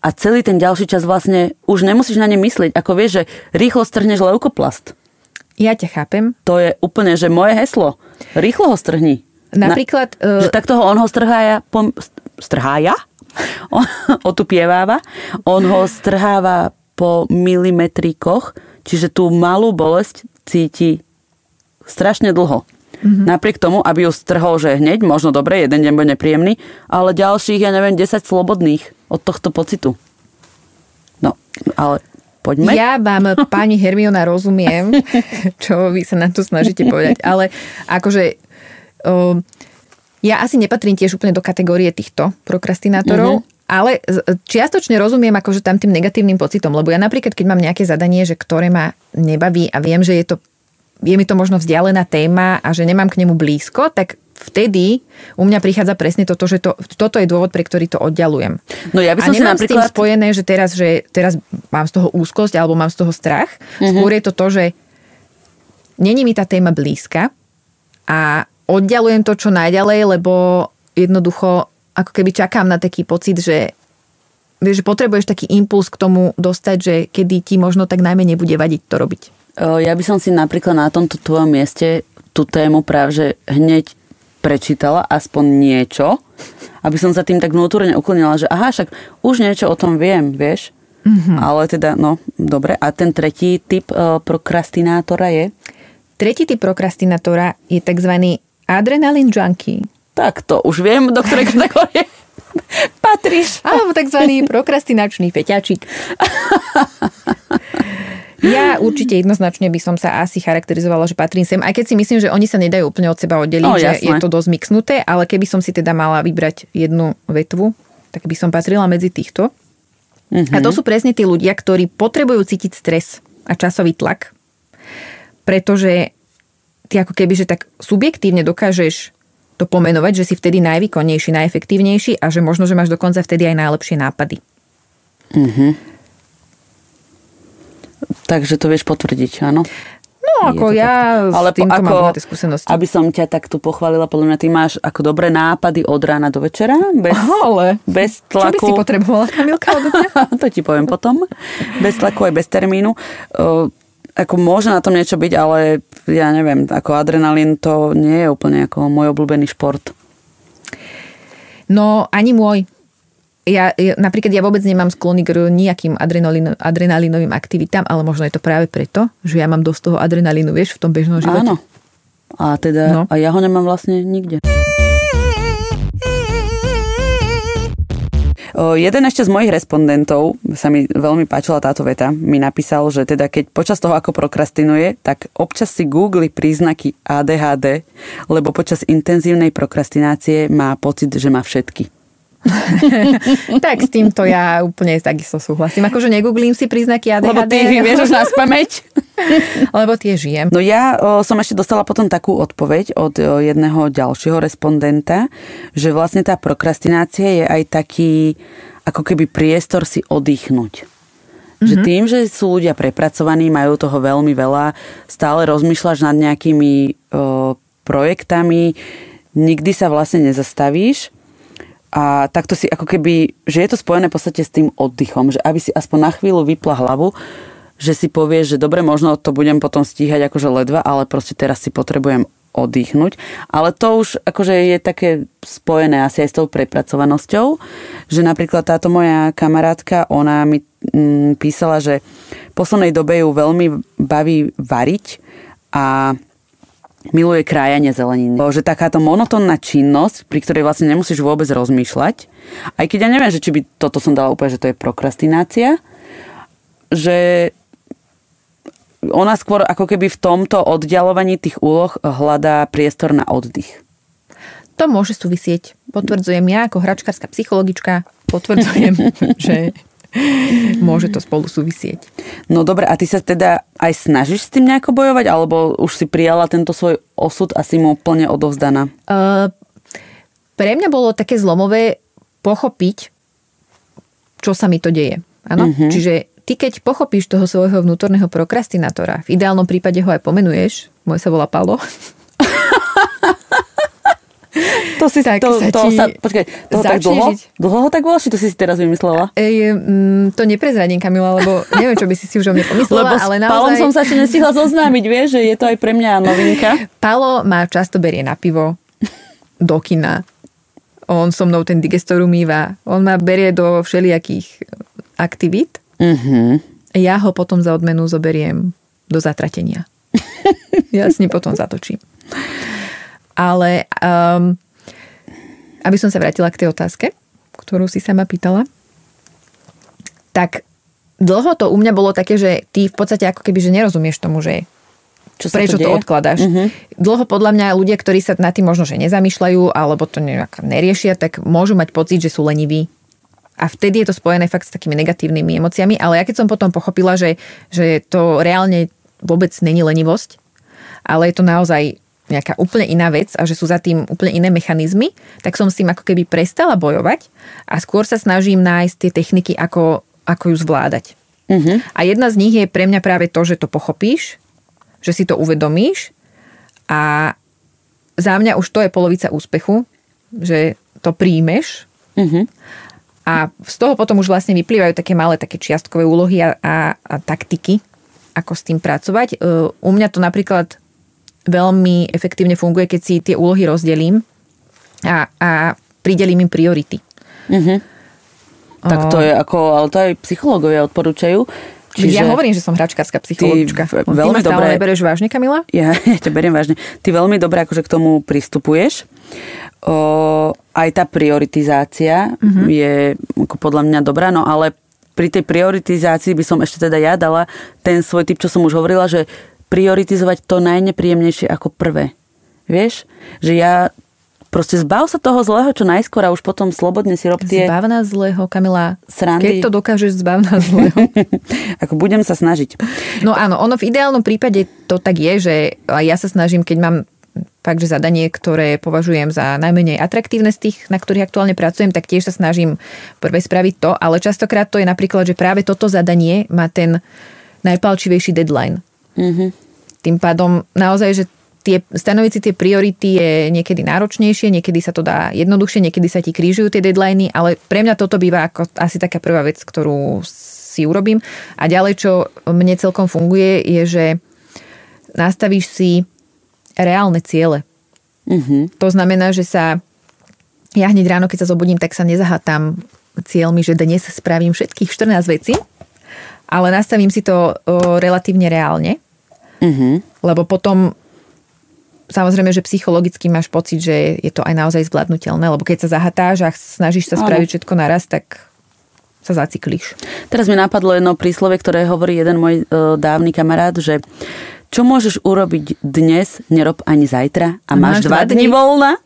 Speaker 1: a celý ten ďalší čas vlastne už nemusíš na ne myslieť. Ako vieš, že rýchlo strhneš leukoplast. Ja
Speaker 2: ťa chápem.
Speaker 1: To je úplne, že moje heslo. Rýchlo ho strhni.
Speaker 2: Napríklad...
Speaker 1: Že takto ho on ho strhája? Otupieváva. On ho strháva po milimetríkoch, čiže tú malú bolesť cíti strašne dlho. Napriek tomu, aby ju strhol, že hneď, možno dobre, jeden deň bude nepríjemný, ale ďalších, ja neviem, 10 slobodných od tohto pocitu. No, ale poďme.
Speaker 2: Ja vám, pani Hermiona, rozumiem, čo vy sa nám tu snažíte povedať, ale akože ja asi nepatrím tiež úplne do kategórie týchto prokrastinátorov, ale čiastočne rozumiem akože tam tým negatívnym pocitom, lebo ja napríklad, keď mám nejaké zadanie, že ktoré ma nebaví a viem, že je mi to možno vzdialená téma a že nemám k nemu blízko, tak vtedy u mňa prichádza presne toto, že toto je dôvod, pre ktorý to oddialujem.
Speaker 1: No ja by som
Speaker 2: a nemám s tým spojené, že teraz mám z toho úzkosť alebo mám z toho strach. Skôr je to, že není mi tá téma blízka a oddialujem to čo najďalej, lebo jednoducho ako keby čakám na taký pocit, že potrebuješ taký impuls k tomu dostať, že kedy ti možno tak najmenej nebude vadiť to robiť.
Speaker 1: Ja by som si napríklad na tomto tvojom mieste tú tému práve že hneď prečítala aspoň niečo, aby som sa tým tak vnútorne uklonila, že aha, však už niečo o tom viem, vieš? Ale teda, no, dobre. A ten tretí typ prokrastinátora je?
Speaker 2: Tretí typ prokrastinátora je tzv. Adrenaline junkie.
Speaker 1: Tak to už viem, do ktorej kategórie patríš.
Speaker 2: Alebo tzv. Prokrastinačný feťačik. Ja určite jednoznačne by som sa asi charakterizovala, že patrím sem, aj keď si myslím, že oni sa nedajú úplne od seba oddeliť, že je to dosť mixnuté, ale keby som si teda mala vybrať jednu vetvu, tak by som patrila medzi týchto. A to sú presne tí ľudia, ktorí potrebujú cítiť stres a časový tlak, pretože ty ako keby, že tak subjektívne dokážeš to pomenovať, že si vtedy najvýkonnejší, najefektívnejší a že možno, že máš dokonca vtedy aj najlepšie nápady.
Speaker 1: Takže to vieš potvrdiť, áno?
Speaker 2: No, ako ja s týmto mám bohaté skúsenosti.
Speaker 1: Aby som ťa takto pochválila, podľa mňa ty máš ako dobré nápady od rána do večera, bez tlaku.
Speaker 2: Čo by si potrebovala, Kamilka, od mňa?
Speaker 1: To ti poviem potom. Bez tlaku aj bez termínu. Ako môže na tom niečo byť, ale ja neviem, ako adrenalín to nie je úplne ako môj obľúbený šport.
Speaker 2: No, ani môj. Napríklad ja vôbec nemám sklony k nejakým adrenalinovým aktivitám, ale možno je to práve preto, že ja mám dosť toho adrenalínu, vieš, v tom bežnom živote.
Speaker 1: Áno. A teda, a ja ho nemám vlastne nikde. Jeden ešte z mojich respondentov, sa mi veľmi páčila táto veta, mi napísal, že teda keď počas toho, ako prokrastinuje, tak občas si googli príznaky ADHD, lebo počas intenzívnej prokrastinácie má pocit, že má všetky.
Speaker 2: Tak s týmto ja úplne takisto súhlasím. Akože negooglím si príznaky ADHD.
Speaker 1: Lebo ty vieš už na spamäť.
Speaker 2: Lebo tie žijem.
Speaker 1: No ja som ešte dostala potom takú odpoveď od jedného ďalšieho respondenta, že vlastne tá prokrastinácia je aj taký ako keby priestor si oddychnúť. Že tým, že sú ľudia prepracovaní, majú toho veľmi veľa, stále rozmýšľaš nad nejakými projektami, nikdy sa vlastne nezastavíš. A takto si ako keby, že je to spojené v podstate s tým oddychom, že aby si aspoň na chvíľu vypla hlavu, že si povieš, že dobre, možno to budem potom stíhať akože ledva, ale proste teraz si potrebujem oddychnúť. Ale to už akože je také spojené asi aj s tou prepracovanosťou, že napríklad táto moja kamarátka, ona mi písala, že v poslednej dobe ju veľmi baví variť a miluje krájanie zeleniny. Že takáto monotónna činnosť, pri ktorej vlastne nemusíš vôbec rozmýšľať, aj keď ja neviem, že či by toto som dala úplne, že to je prokrastinácia, že ona skôr ako keby v tomto oddialovaní tých úloh hľadá priestor na oddych.
Speaker 2: To môže súvisieť. Potvrdzujem ja ako hračkárska psychologička, potvrdzujem, že môže to spolu súvisieť.
Speaker 1: No dobre, a ty sa teda aj snažíš s tým nejako bojovať, alebo už si prijala tento svoj osud a si mu plne odovzdaná?
Speaker 2: Pre mňa bolo také zlomové pochopiť, čo sa mi to deje. Áno? Čiže ty, keď pochopíš toho svojho vnútorného prokrastinátora, v ideálnom prípade ho aj pomenuješ, môj sa volá Palo.
Speaker 1: To si tak počkaj, toho tak dlho? Dlho ho tak voláš, či to si teraz vymyslela?
Speaker 2: To neprezradím, Kamila, lebo neviem, čo by si už o mne pomyslela, ale naozaj...
Speaker 1: S Palom som sa ešte nestihla zoznámiť, vieš, že je to aj pre mňa novinka.
Speaker 2: Palo ma často berie na pivo, do kina. On so mnou ten digestor umýva. On ma berie do všelijakých aktivít. Ja ho potom za odmenu zoberiem do zatratenia. Ja s ním potom zatočím. Ale aby som sa vrátila k tej otázke, ktorú si sa ma pýtala, tak dlho to u mňa bolo také, že ty v podstate ako keby, že nerozumieš tomu, že prečo to odkladáš. Dlho podľa mňa ľudia, ktorí sa nad tým možno, že nezamýšľajú alebo to neriešia, tak môžu mať pocit, že sú leniví. A vtedy je to spojené fakt s takými negatívnymi emóciami. Ale ja keď som potom pochopila, že to reálne vôbec není lenivosť, ale je to naozaj nejaká úplne iná vec a že sú za tým úplne iné mechanizmy, tak som s tým ako keby prestala bojovať a skôr sa snažím nájsť tie techniky, ako ju zvládať. A jedna z nich je pre mňa práve to, že to pochopíš, že si to uvedomíš a za mňa už to je polovica úspechu, že to príjmeš a z toho potom už vlastne vyplývajú také malé také čiastkové úlohy a taktiky, ako s tým pracovať. U mňa to napríklad veľmi efektívne funguje, keď si tie úlohy rozdelím a pridelím im priority.
Speaker 1: Tak to je ako, ale to aj psychológovia odporúčajú.
Speaker 2: Čiže ja hovorím, že som hračkárska psychologička. Ty ma stále nebereš vážne, Kamila?
Speaker 1: Ja ťa beriem vážne. Ty veľmi dobre akože k tomu pristupuješ. Aj tá prioritizácia je ako podľa mňa dobrá, no ale pri tej prioritizácii by som ešte teda ja dala ten svoj typ, čo som už hovorila, že prioritizovať to najnepríjemnejšie ako prvé. Vieš? Že ja proste zbav sa toho zlého čo najskôr a už potom slobodne si rob tie...
Speaker 2: Zbav nás zlého, Kamila.
Speaker 1: Srandy.
Speaker 2: Keď to dokážeš, zbav nás zlého.
Speaker 1: Ako budem sa snažiť.
Speaker 2: No áno, ono v ideálnom prípade to tak je, že ja sa snažím, keď mám fakt, že zadanie, ktoré považujem za najmenej atraktívne z tých, na ktorých aktuálne pracujem, tak tiež sa snažím prvé spraviť to, ale častokrát to je napríklad, že práve toto zadanie má ten najpálčivejší deadline. Mm-hmm. Tým pádom naozaj, že stanoviť si tie priority je niekedy náročnejšie, niekedy sa to dá jednoduchšie, niekedy sa ti krížujú tie deadliny, ale pre mňa toto býva ako asi taká prvá vec, ktorú si urobím. A ďalej, čo mne celkom funguje, je, že nastavíš si reálne ciele. Mm-hmm. To znamená, že ja hneď ráno, keď sa zobudím, tak sa nezahatám cieľmi, že dnes spravím všetkých 14 vecí, ale nastavím si to relatívne reálne, lebo potom samozrejme, že psychologicky máš pocit, že je to aj naozaj zvládnutelné, lebo keď sa zahatáš a snažíš sa spraviť všetko naraz, tak sa zacyklíš. Teraz
Speaker 1: mi napadlo jedno príslovie, ktoré hovorí jeden môj dávny kamarát, že čo môžeš urobiť dnes, nerob ani zajtra a máš 2 dni voľna.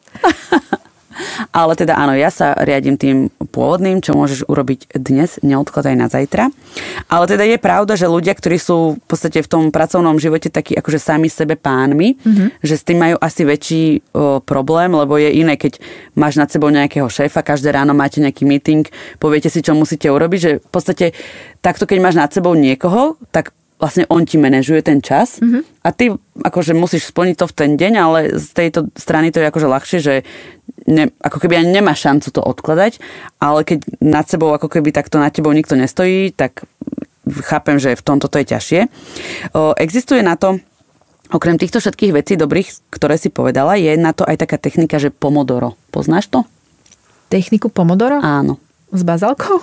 Speaker 1: Ale teda áno, ja sa riadím tým pôvodným, čo môžeš urobiť dnes, neodkladaj na zajtra. Ale teda je pravda, že ľudia, ktorí sú v podstate v tom pracovnom živote takí akože sami sebe pánmi, že s tým majú asi väčší problém, lebo je iné, keď máš nad sebou nejakého šéfa, každé ráno máte nejaký meeting, poviete si, čo musíte urobiť, že v podstate takto, keď máš nad sebou niekoho, tak vlastne on ti manažuje ten čas a ty akože musíš splniť to v ten deň, ale z tejto strany to je akože ľahšie, že ako keby ani nemá šancu to odkladať, ale keď nad sebou ako keby takto nad tebou nikto nestojí, tak chápem, že v tomto to je ťažšie. Existuje na to, okrem týchto všetkých vecí dobrých, ktoré si povedala, je na to aj taká technika, že Pomodoro. Poznáš to?
Speaker 2: Techniku Pomodoro?
Speaker 1: Áno.
Speaker 2: S bazálkou?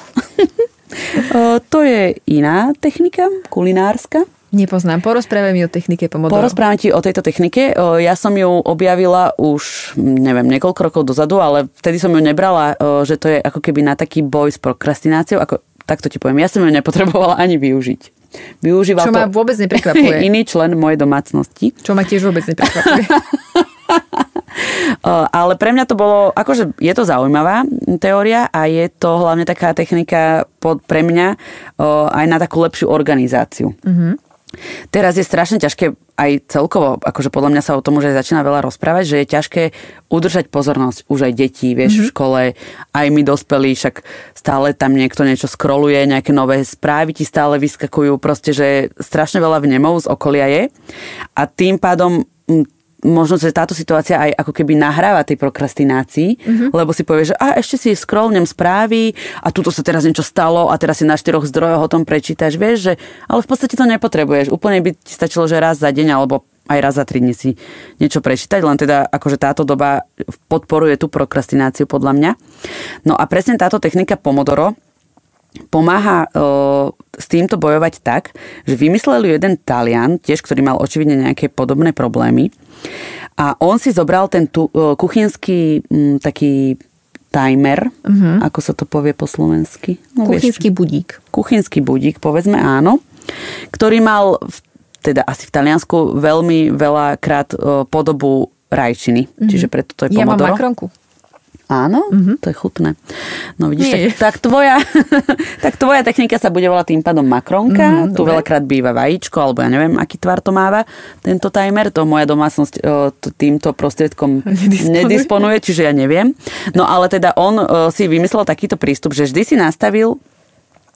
Speaker 1: To je iná technika, kulinárska.
Speaker 2: Nepoznám. Porozprávaj mi o technike Pomodoro.
Speaker 1: Porozprávam ti o tejto technike. Ja som ju objavila už, neviem, niekoľko rokov dozadu, ale vtedy som ju nebrala, že to je ako keby na taký boj s prokrastináciou. Takto ti poviem, ja som ju nepotrebovala ani využiť. Využíval
Speaker 2: čo ma vôbec neprekvapuje.
Speaker 1: Iný člen mojej domácnosti.
Speaker 2: Čo ma tiež vôbec neprekvapuje.
Speaker 1: Ale pre mňa to bolo, akože je to zaujímavá teória a je to hlavne taká technika pre mňa aj na takú lepšiu organizáciu. Mm-hmm. Teraz je strašne ťažké aj celkovo, akože podľa mňa sa o tom už aj začína veľa rozprávať, že je ťažké udržať pozornosť už aj detí, vieš, v škole, aj my dospelí, však stále tam niekto niečo scrolluje, nejaké nové správy ti stále vyskakujú, proste, že strašne veľa vnemov z okolia je a tým pádom možno, že táto situácia aj ako keby nahráva tej prokrastinácii, lebo si povieš, že ešte si scrollnem správy a tuto sa teraz niečo stalo a teraz si na 4 zdrojoch o tom prečítaš, vieš, že ale v podstate to nepotrebuješ. Úplne by ti stačilo, že raz za deň alebo aj raz za 3 dní si niečo prečítať, len teda akože táto doba podporuje tú prokrastináciu podľa mňa. No a presne táto technika Pomodoro pomáha s týmto bojovať tak, že vymyslel jeden Talian, tiež, ktorý mal očividne nejaké podobné problémy a on si zobral ten kuchynský taký timer, ako sa to povie po slovensky?
Speaker 2: No, kuchynský budík.
Speaker 1: Kuchynský budík, povedzme áno, ktorý mal teda asi v Taliansku veľmi veľakrát podobu rajčiny, čiže preto to je Pomodoro.
Speaker 2: Ja mám makronku.
Speaker 1: Áno, to je chutné. No vidíš, tak tvoja technika sa bude volať tým pádom makronka. Tu veľakrát býva vajíčko, alebo ja neviem, aký tvar to máva tento timer. To moja domácnosť týmto prostriedkom nedisponuje, čiže ja neviem. No ale teda on si vymyslel takýto prístup, že vždy si nastavil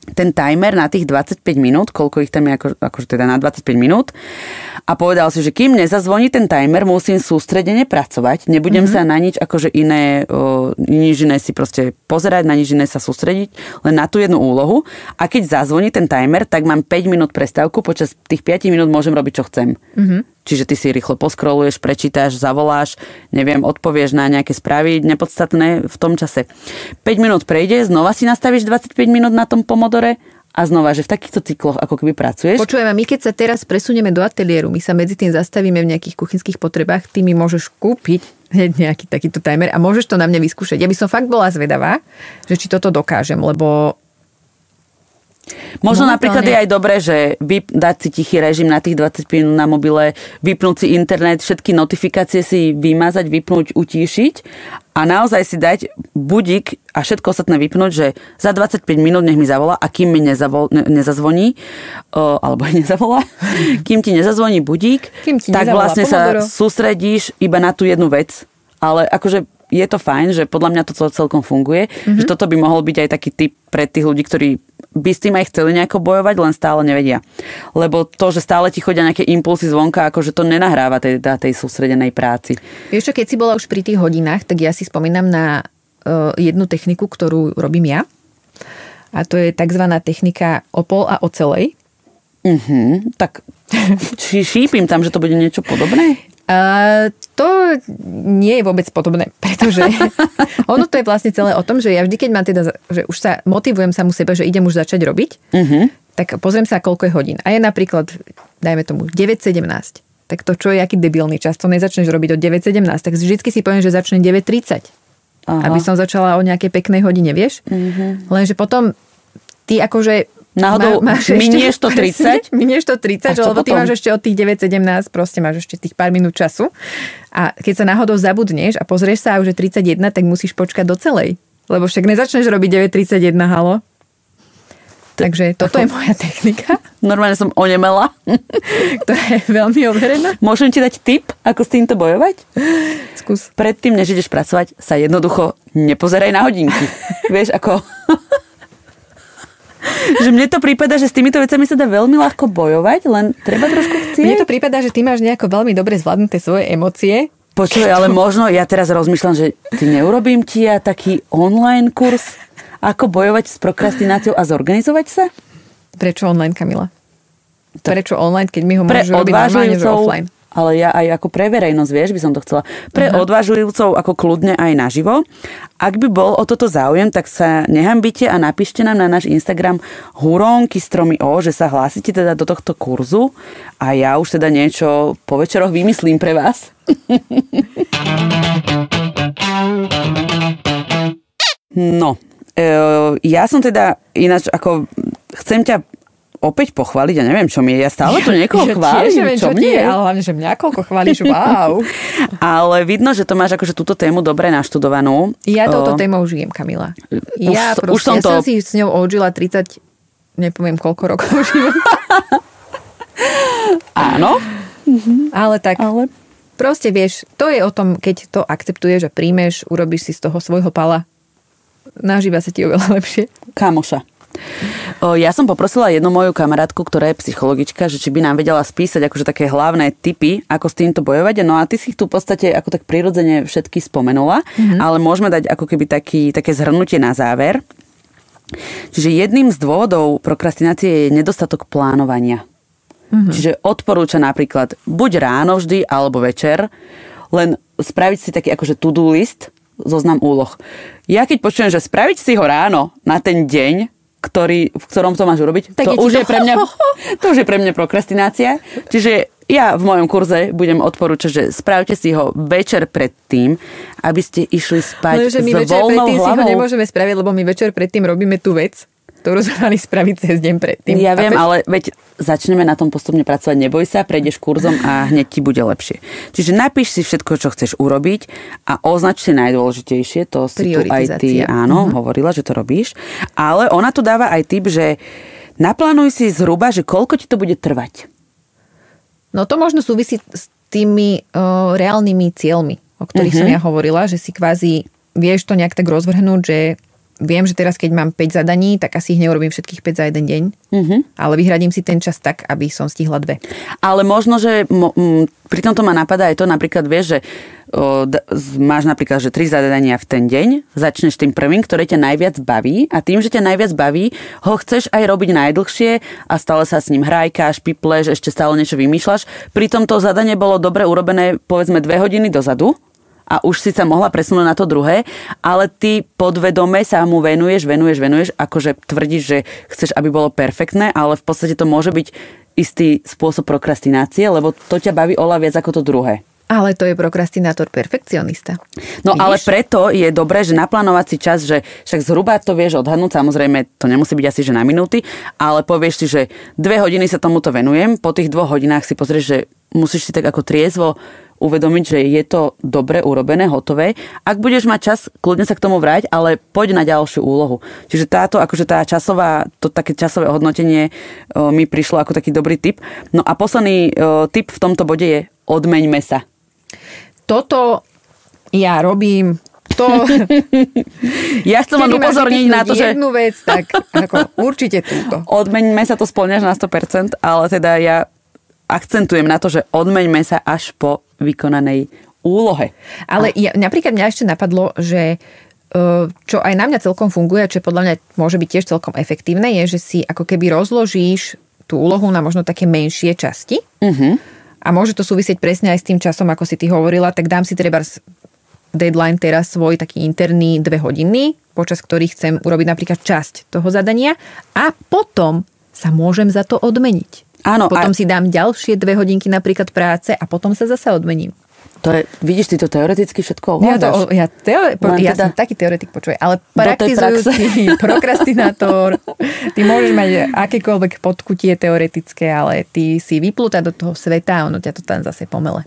Speaker 1: ten timer na tých 25 minút, koľko ich tam je, akože teda na 25 minút a povedal si, že kým nezazvoní ten timer, musím sústredene pracovať, nebudem sa na nič akože nič iné si proste pozerať, na nič iné sa sústrediť, len na tú jednu úlohu a keď zazvoní ten timer, tak mám 5 minút prestávku, počas tých 5 minút môžem robiť, čo chcem. Čiže ty si rýchlo poskroluješ, prečítaš, zavoláš, neviem, odpovieš na nejaké správy nepodstatné v tom čase. 5 minút prejde, znova si nastavíš 25 minút na tom Pomodore a znova, že v takýchto cykloch ako keby pracuješ.
Speaker 2: Počujem, my keď sa teraz presunieme do ateliéru, my sa medzi tým zastavíme v nejakých kuchynských potrebách, ty mi môžeš kúpiť nejaký takýto timer a môžeš to na mne vyskúšať. Ja by som fakt bola zvedavá, že či toto dokážem, lebo
Speaker 1: Možno napríklad je aj dobré, že dať si tichý režim na tých 25 minút na mobile, vypnúť si internet, všetky notifikácie si vymazať, vypnúť, utíšiť a naozaj si dať budík a všetko ostatné vypnúť, že za 25 minút nech mi zavolá a kým mi nezazvoní, alebo nezavolá, kým ti nezazvoní budík, tak vlastne sa sústredíš iba na tú jednu vec. Ale akože je to fajn, že podľa mňa to celkom funguje, že toto by mohol byť aj taký tip pre tých ľudí, ktorí by s tým aj chceli nejako bojovať, len stále nevedia. Lebo to, že stále ti chodia nejaké impulsy zvonka, akože to nenahráva tej sústredenej práci.
Speaker 2: Vieš čo, keď si bola už pri tých hodinách, tak ja si spomínam na jednu techniku, ktorú robím ja. A to je takzvaná technika opol a ocelej.
Speaker 1: Tak šípim tam, že to bude niečo podobné?
Speaker 2: To nie je vôbec podobné, pretože ono to je vlastne celé o tom, že ja vždy, keď mám teda, že už sa motivujem samu seba, že idem už začať robiť, tak pozriem sa, koľko je hodín. A je napríklad, dajme tomu, 9:17. Tak to čo je, aký debilný čas, to nezačneš robiť od 9:17, tak vždycky si poviem, že začne 9:30. Aby som začala o nejakej peknej hodine, vieš? Lenže potom ty akože
Speaker 1: náhodou minieš to 30?
Speaker 2: Minieš to 30, lebo ty máš ešte od tých 9:17, proste máš ešte tých pár minút času. A keď sa náhodou zabudneš a pozrieš sa a už je 31, tak musíš počkať do celej. Lebo však nezačneš robiť 9:31, halo? Takže toto je moja technika.
Speaker 1: Normálne som onemela.
Speaker 2: Ktorá je veľmi overená.
Speaker 1: Môžem ti dať tip, ako s týmto bojovať?
Speaker 2: Skús.
Speaker 1: Predtým, než ideš pracovať, sa jednoducho nepozeraj na hodinky. Vieš, ako... Že mne to prípada, že s týmito vecami sa dá veľmi ľahko bojovať, len treba trošku chcieť.
Speaker 2: Mne to prípada, že ty máš nejako veľmi dobre zvládnuté svoje emócie.
Speaker 1: Počuj, ale možno, ja teraz rozmýšľam, že ty neurobím ti ja taký online kurz, ako bojovať s prokrastináciou a zorganizovať sa?
Speaker 2: Prečo online, Kamila? Prečo online, keď my ho môžeme robiť normálne, že offline?
Speaker 1: Ale ja aj ako pre verejnosť, vieš, by som to chcela. Pre odvážlivcov ako kľudne aj naživo. Ak by bol o toto záujem, tak sa nehambite a napíšte nám na náš Instagram Huronky stromy O, že sa hlásite teda do tohto kurzu a ja už teda niečo po večeroch vymyslím pre vás. No, ja som teda ináč ako chcem ťa opäť pochváliť, ja neviem, čo mi je. Ja stále tu niekoho chválim.
Speaker 2: Ja neviem, čo nie je, ale hlavne, že mňa koľko chváliš, wow.
Speaker 1: Ale vidno, že to máš akože túto tému dobre naštudovanú.
Speaker 2: Ja touto témou žijem, Kamila. Ja som si s ňou odžila 30, nepoviem koľko rokov života.
Speaker 1: Áno.
Speaker 2: Ale tak, proste vieš, to je o tom, keď to akceptuješ a príjmeš, urobíš si z toho svojho pala. Nažíva sa ti oveľa lepšie.
Speaker 1: Kamoša. Ja som poprosila jednu moju kamarátku, ktorá je psychologička, že či by nám vedela spísať akože také hlavné tipy, ako s týmto bojovať. No a ty si ich tu v podstate ako tak prirodzene všetky spomenula, ale môžeme dať ako keby také zhrnutie na záver. Čiže jedným z dôvodov prokrastinácie je nedostatok plánovania. Čiže odporúča napríklad buď ráno vždy, alebo večer, len spraviť si taký akože to-do list, zoznam úloh. Ja keď počujem, že spraviť si ho ráno na ten deň, v ktorom to máš urobiť, to už je pre mňa prokrastinácia. Čiže ja v mojom kurze budem odporúčať, že spravte si ho večer predtým, aby ste išli spať s voľnou hlavou. My večer predtým si ho nemôžeme
Speaker 2: spraviť, lebo my večer predtým robíme tú vec, ktorú sme mali spraviť cez deň predtým.
Speaker 1: Ja viem, ale veď začneme na tom postupne pracovať. Neboj sa, prejdeš kurzom a hneď ti bude lepšie. Čiže napíš si všetko, čo chceš urobiť a označ si najdôležitejšie. To si tu aj ty, áno, hovorila, že to robíš. Ale ona tu dáva aj tip, že naplánuj si zhruba, že koľko ti to bude trvať.
Speaker 2: No to možno súvisí s tými reálnymi cieľmi, o ktorých som ja hovorila, že si kvázi vieš to nejak tak rozvrhnúť, že viem, že teraz, keď mám 5 zadaní, tak asi ich neurobím všetkých 5 za jeden deň. Ale vyhradím si ten čas tak, aby som stihla 2.
Speaker 1: Ale možno, že pri tomto ma napadá aj to, napríklad vieš, že máš napríklad, že 3 zadania v ten deň, začneš tým prvým, ktoré ťa najviac baví a tým, že ťa najviac baví, ho chceš aj robiť najdlhšie a stále sa s ním hrajkáš, pipleš, ešte stále niečo vymýšľaš. Pritom to zadanie bolo dobre urobené, povedzme 2 hodiny dozadu. A už si sa mohla presunúť na to druhé, ale ty podvedome sa mu venuješ, akože tvrdíš, že chceš, aby bolo perfektné, ale v podstate to môže byť istý spôsob prokrastinácie, lebo to ťa baví oveľa viac ako to druhé.
Speaker 2: Ale to je prokrastinátor perfekcionista.
Speaker 1: No vidíš? Ale preto je dobré, že naplánovať si čas, že však zhruba to vieš odhadnúť, samozrejme to nemusí byť asi že na minúty, ale povieš si, že 2 hodiny sa tomuto venujem, po tých 2 hodinách si pozrieš, že musíš si tak ako triezvo uvedomiť, že je to dobre urobené, hotové. Ak budeš mať čas, kľudne sa k tomu vráť, ale poď na ďalšiu úlohu. Čiže táto, akože tá časová, to také časové hodnotenie mi prišlo ako taký dobrý tip. No a posledný tip v tomto bode je odmeňme sa.
Speaker 2: Toto ja robím,
Speaker 1: Ja chcem vám upozorniť na to, že...
Speaker 2: jednu vec, tak ako určite túto.
Speaker 1: Odmeňme sa, to spĺňaš na 100%, ale teda ja akcentujem na to, že odmeňme sa až po vykonanej úlohe.
Speaker 2: Ale napríklad mňa ešte napadlo, že čo aj na mňa celkom funguje, čo podľa mňa môže byť tiež celkom efektívne, je, že si ako keby rozložíš tú úlohu na možno také menšie časti. A môže to súvisieť presne aj s tým časom, ako si ty hovorila, tak dám si treba deadline teraz svoj taký interný 2 hodiny, počas ktorých chcem urobiť napríklad časť toho zadania a potom sa môžem za to odmeniť.
Speaker 1: Áno.
Speaker 2: Potom si dám ďalšie 2 hodinky napríklad práce a potom sa zase odmením.
Speaker 1: To je, vidíš, ty to teoreticky všetko ovládaš.
Speaker 2: Ja som taký teoretik, počuj, ale praktizujúci prokrastinátor, ty môžeš mať akékoľvek podkutie teoretické, ale ty si vyplúta do toho sveta a ono ťa to tam zase pomele.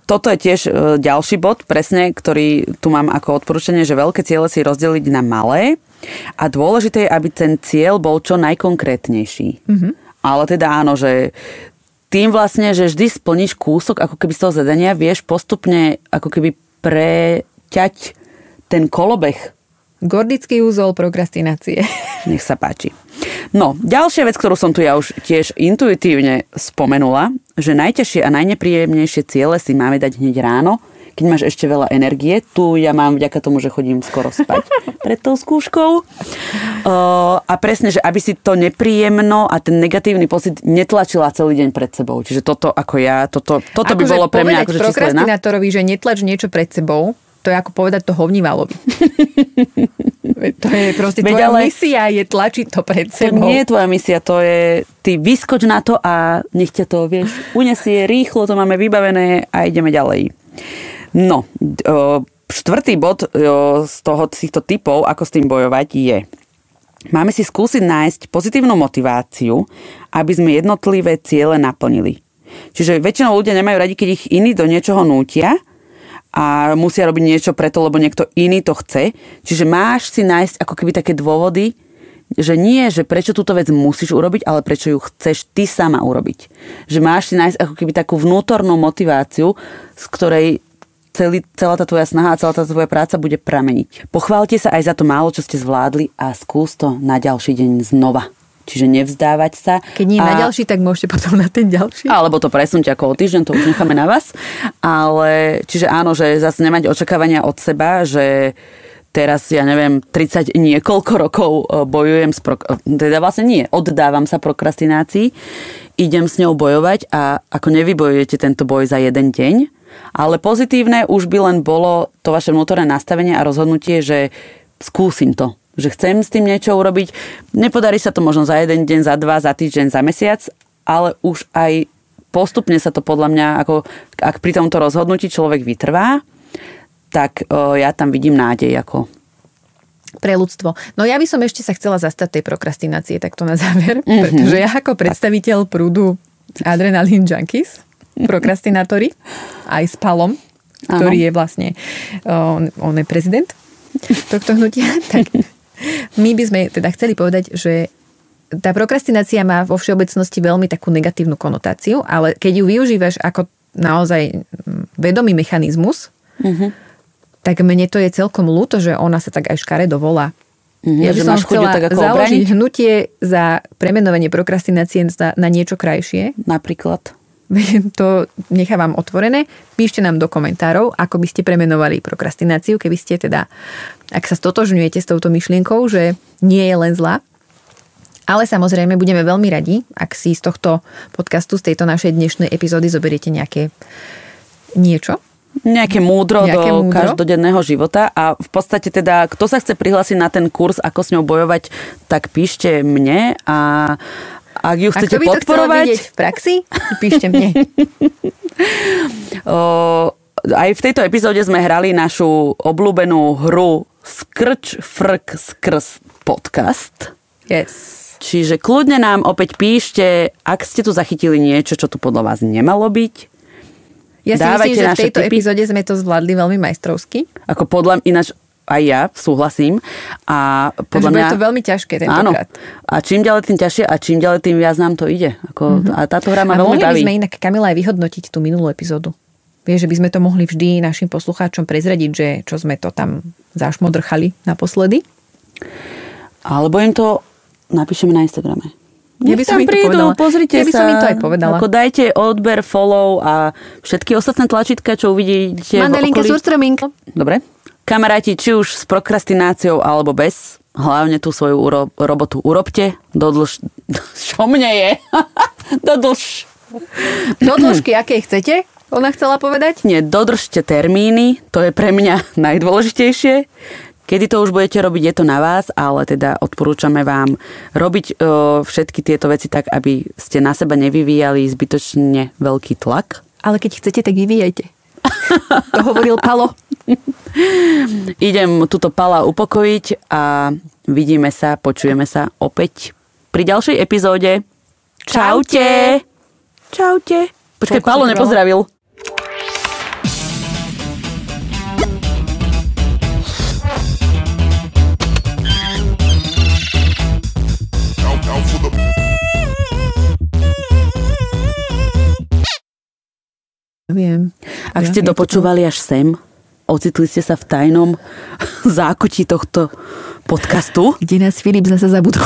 Speaker 1: Toto je tiež ďalší bod, presne, ktorý tu mám ako odporúčanie, že veľké ciele si rozdeliť na malé a dôležité je, aby ten cieľ bol čo najkonkrétnejší. Ale teda áno, že tým vlastne, že vždy splníš kúsok ako keby z toho zadania, vieš postupne ako keby preťať ten kolobeh.
Speaker 2: Gordický úzol prokrastinácie.
Speaker 1: Nech sa páči. No, ďalšia vec, ktorú som tu ja už tiež intuitívne spomenula, že najťažšie a najnepríjemnejšie ciele si máme dať hneď ráno, keď máš ešte veľa energie. Tu ja mám vďaka tomu, že chodím skoro spať pred tou skúškou. A presne, že aby si to nepríjemno a ten negatívny pocit netlačila celý deň pred sebou. Čiže toto ako ja, toto by bolo pre mňa akože číslo 1.
Speaker 2: Prokrastinátorovi, že netlač niečo pred sebou, to je ako povedať to hovnivalovi. To je proste tvoja misia je tlačiť to pred sebou.
Speaker 1: To nie je tvoja misia, to je ty vyskoč na to a nech ťa to, vieš, unesie rýchlo, to máme vybavené a ideme ďalej. No, 4. bod z týchto typov, ako s tým bojovať, je: máme si skúsiť nájsť pozitívnu motiváciu, aby sme jednotlivé ciele naplnili. Čiže väčšinou ľudia nemajú radi, keď ich iní do niečoho nútia a musia robiť niečo preto, lebo niekto iný to chce. Čiže máš si nájsť ako keby také dôvody, že nie, že prečo túto vec musíš urobiť, ale prečo ju chceš ty sama urobiť. Že máš si nájsť ako keby takú vnútornú motiváciu, z ktorej celá tá tvoja snaha a celá tá tvoja práca bude prameniť. Pochváľte sa aj za to málo, čo ste zvládli a skús to na ďalší deň znova. Čiže nevzdávať sa.
Speaker 2: Keď nie na ďalší, tak môžete potom na ten ďalší.
Speaker 1: Alebo to presunúť ako o týždeň, to už necháme na vás. Ale, čiže áno, že zase nemať očakávania od seba, že teraz, ja neviem, 30 niekoľko rokov bojujem teda vlastne nie, oddávam sa prokrastinácii, idem s ňou bojovať a ako nevybojujete tento boj za jeden deň, ale pozitívne už by len bolo to vaše vnútorné nastavenie a rozhodnutie, že skúsim to. Že chcem s tým niečo urobiť. Nepodarí sa to možno za jeden deň, za 2, za týždeň, za mesiac, ale už aj postupne sa to podľa mňa, ako ak pri tomto rozhodnutí človek vytrvá, tak ja tam vidím nádej ako
Speaker 2: pre ľudstvo. No ja by som ešte sa chcela zastať tej prokrastinácie takto na záver, pretože ja ako predstaviteľ prúdu Adrenaline Junkies, prokrastinátori, aj s Palom, ktorý je vlastne, on je prezident tohto hnutia, tak my by sme teda chceli povedať, že tá prokrastinácia má vo všeobecnosti veľmi takú negatívnu konotáciu, ale keď ju využívaš ako naozaj vedomý mechanizmus, tak mne to je celkom ľúto, že ona sa tak aj škaredo volá. Ja by som chcela založiť hnutie za premenovanie prokrastinácie na niečo krajšie.
Speaker 1: Napríklad?
Speaker 2: To nechávam otvorené. Píšte nám do komentárov, ako by ste premenovali prokrastináciu, keby ste teda, ak sa stotožňujete s touto myšlienkou, že nie je len zlá. Ale samozrejme budeme veľmi radi, ak si z tohto podcastu, z tejto našej dnešnej epizódy zoberiete nejaké niečo.
Speaker 1: Nejaké múdro do každodenného života a v podstate teda, kto sa chce prihlásiť na ten kurz, ako s ňou bojovať, tak píšte mne a Ak ju chcete
Speaker 2: podporovať... Ak to by to chcelo vidieť v praxi, píšte mne.
Speaker 1: Aj v tejto epizóde sme hrali našu obľúbenú hru Skrč, frk, skrs podcast.
Speaker 2: Yes.
Speaker 1: Čiže kľudne nám opäť píšte, ak ste tu zachytili niečo, čo tu podľa vás nemalo byť.
Speaker 2: Ja si myslím, že v tejto epizóde sme to zvládli veľmi majstrovsky.
Speaker 1: Ako podľa ináč aj ja súhlasím. A podľa mňa...
Speaker 2: bude to veľmi ťažké tentokrát.
Speaker 1: Áno. A čím ďalej tým ťažšie a čím ďalej tým viac nám to ide. A táto hra ma veľmi baví. A mohli
Speaker 2: by sme inak, Kamila, aj vyhodnotiť tú minulú epizódu. Vieš, že by sme to mohli vždy našim poslucháčom prezradiť, že čo sme to tam zašmodrchali naposledy?
Speaker 1: Alebo im to napíšeme na Instagrame.
Speaker 2: Ja by som im to povedala.
Speaker 1: Pozrite
Speaker 2: ja by som im to aj povedala.
Speaker 1: Ako dajte odber, follow a všetky ostatné tlačítka, čo uvidíte
Speaker 2: Mandelinka, surströmming.
Speaker 1: Dobre. Kamaráti, či už s prokrastináciou alebo bez, hlavne tú svoju robotu urobte. Čo mne je? Do
Speaker 2: dĺžky, akej chcete? Ona chcela povedať?
Speaker 1: Nie, dodržte termíny, to je pre mňa najdôležitejšie. Kedy to už budete robiť, je to na vás, ale teda odporúčame vám robiť všetky tieto veci tak, aby ste na seba nevyvíjali zbytočne veľký tlak.
Speaker 2: Ale keď chcete, tak vyvíjajte. To hovoril Palo.
Speaker 1: Idem túto Pala upokojiť a vidíme sa, počujeme sa opäť pri ďalšej epizóde. Čaute! Čaute! Počkaj, Palo nepozdravil.
Speaker 2: Viem.
Speaker 1: Ak ste dopočúvali až sem, ocitli ste sa v tajnom zákutí tohto podcastu.
Speaker 2: Kde nás Filip zase zabudol.